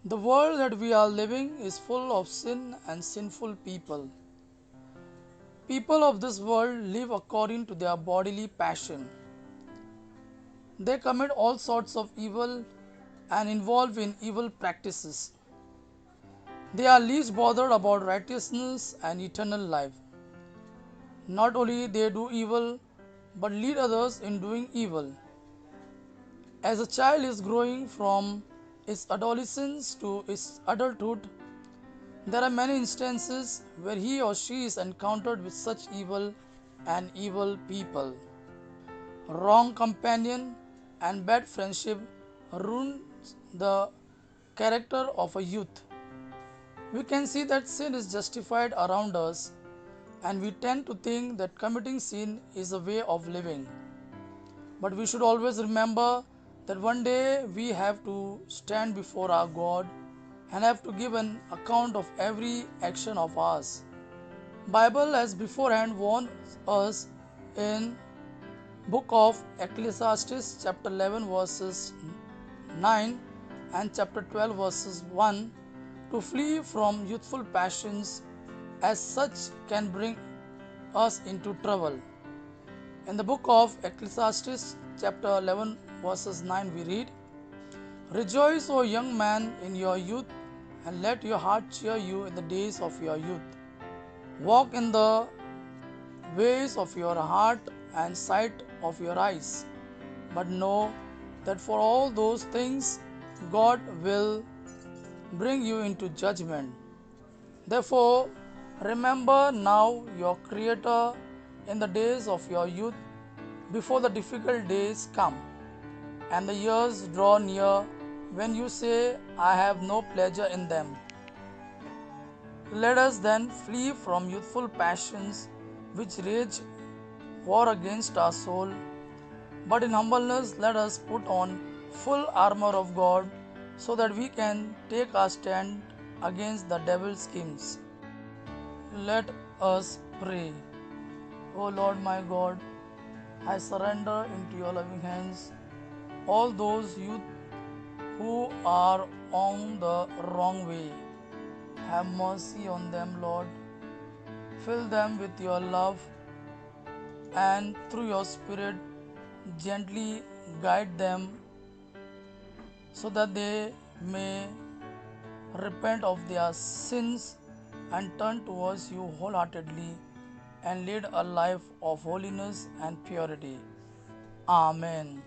The world that we are living is full of sin and sinful people. People of this world live according to their bodily passion. They commit all sorts of evil and involve in evil practices. They are least bothered about righteousness and eternal life. Not only they do evil, but lead others in doing evil. As a child is growing from its adolescence to its adulthood, there are many instances where he or she is encountered with such evil and evil people. Wrong companion and bad friendship ruins the character of a youth. We can see that sin is justified around us, and we tend to think that committing sin is a way of living. But we should always remember that one day we have to stand before our God and have to give an account of every action of ours. Bible has beforehand warned us in book of Ecclesiastes chapter 11 verses 9 and chapter 12 verses 1 to flee from youthful passions as such can bring us into trouble. In the book of Ecclesiastes chapter 11 verses 9 we read, Rejoice, O young man, in your youth, and let your heart cheer you in the days of your youth. Walk in the ways of your heart and sight of your eyes, but know that for all those things God will bring you into judgment. Therefore, remember now your Creator in the days of your youth, before the difficult days come and the years draw near when you say, I have no pleasure in them. Let us then flee from youthful passions which rage war against our soul, but in humbleness let us put on full armor of God so that we can take our stand against the devil's schemes. Let us pray. O Lord my God, I surrender into your loving hands all those youth who are on the wrong way. Have mercy on them, Lord. Fill them with your love and through your Spirit gently guide them so that they may repent of their sins and turn towards you wholeheartedly and lead a life of holiness and purity. Amen.